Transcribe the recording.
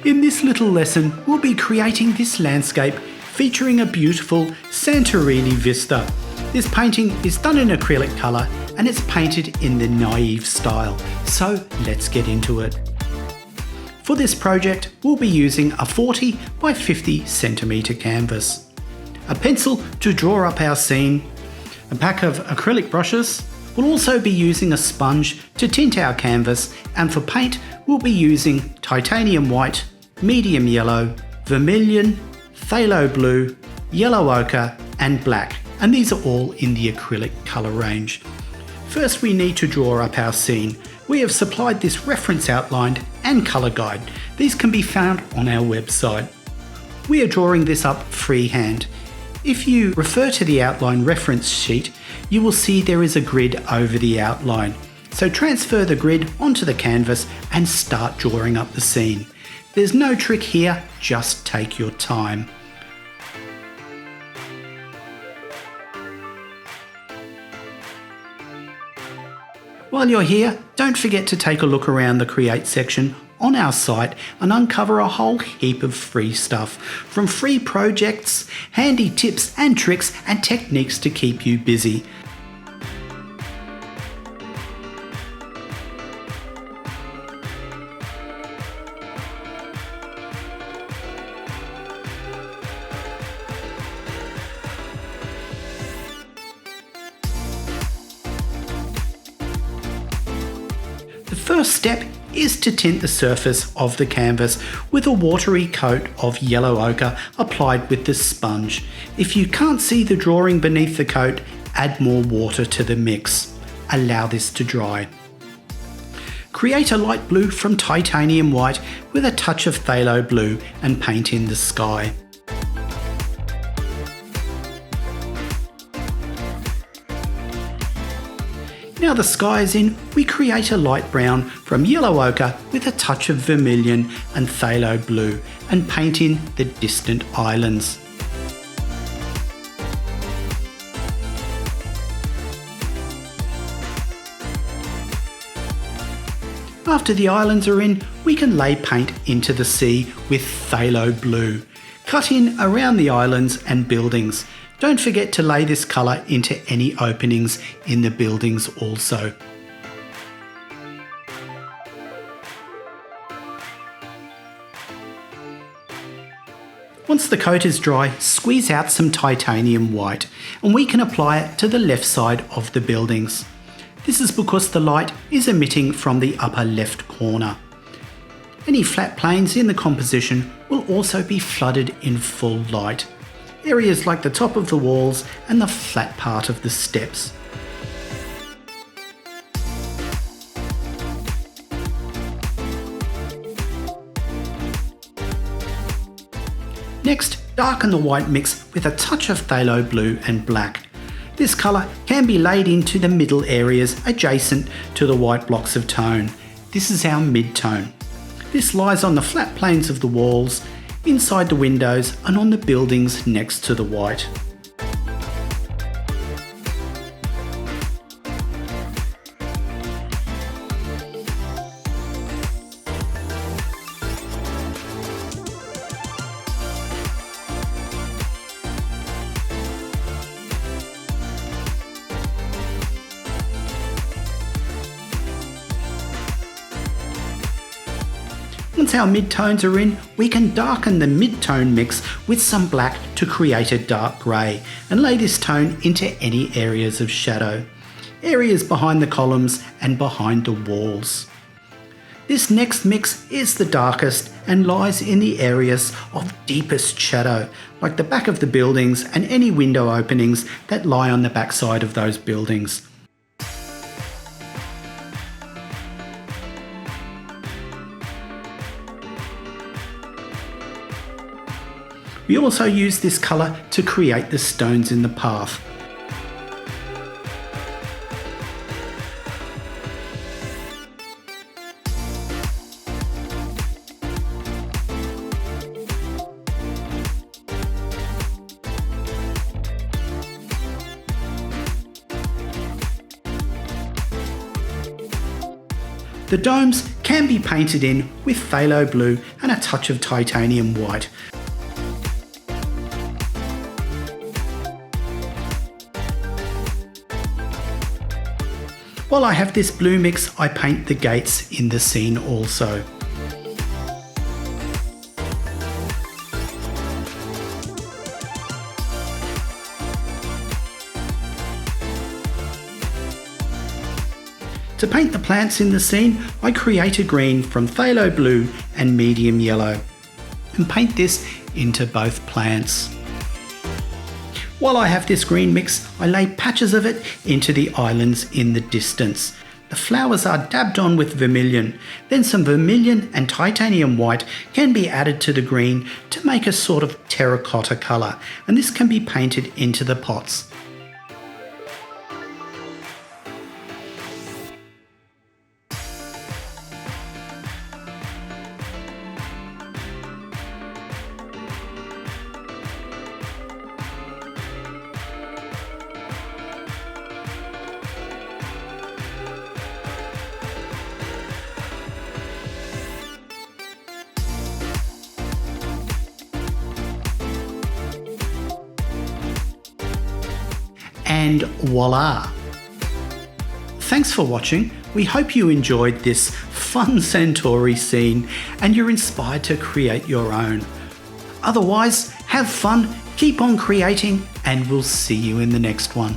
In this little lesson, we'll be creating this landscape featuring a beautiful Santorini vista. This painting is done in acrylic colour and it's painted in the naive style. So let's get into it. For this project, we'll be using a 40 by 50 centimetre canvas, a pencil to draw up our scene, a pack of acrylic brushes. We'll also be using a sponge to tint our canvas, and for paint we'll be using titanium white, medium yellow, vermilion, phthalo blue, yellow ochre and black, and these are all in the acrylic colour range. First we need to draw up our scene. We have supplied this reference outline and colour guide. These can be found on our website. We are drawing this up freehand. If you refer to the outline reference sheet, you will see there is a grid over the outline. So transfer the grid onto the canvas and start drawing up the scene. There's no trick here, just take your time. While you're here, don't forget to take a look around the Create section on our site and uncover a whole heap of free stuff, from free projects, handy tips and tricks and techniques to keep you busy. The first step is to tint the surface of the canvas with a watery coat of yellow ochre applied with the sponge. If you can't see the drawing beneath the coat, add more water to the mix. Allow this to dry. Create a light blue from titanium white with a touch of phthalo blue and paint in the sky. Now the sky is in, we create a light brown from yellow ochre with a touch of vermilion and phthalo blue and paint in the distant islands. After the islands are in, we can lay paint into the sea with phthalo blue. Cut in around the islands and buildings. Don't forget to lay this colour into any openings in the buildings also. Once the coat is dry, squeeze out some titanium white and we can apply it to the left side of the buildings. This is because the light is emitting from the upper left corner. Any flat planes in the composition will also be flooded in full light. Areas like the top of the walls and the flat part of the steps. Next, darken the white mix with a touch of phthalo blue and black. This colour can be laid into the middle areas adjacent to the white blocks of tone. This is our mid-tone. This lies on the flat planes of the walls, inside the windows and on the buildings next to the white. Once our mid-tones are in, we can darken the mid-tone mix with some black to create a dark grey and lay this tone into any areas of shadow, areas behind the columns and behind the walls. This next mix is the darkest and lies in the areas of deepest shadow, like the back of the buildings and any window openings that lie on the backside of those buildings. We also use this colour to create the stones in the path. The domes can be painted in with phthalo blue and a touch of titanium white. While I have this blue mix, I paint the gates in the scene also. To paint the plants in the scene, I create a green from phthalo blue and medium yellow and paint this into both plants. While I have this green mix, I lay patches of it into the islands in the distance. The flowers are dabbed on with vermilion, then some vermilion and titanium white can be added to the green to make a sort of terracotta colour, and this can be painted into the pots. And voila! Thanks for watching. We hope you enjoyed this fun Santorini scene and you're inspired to create your own. Otherwise, have fun, keep on creating, and we'll see you in the next one.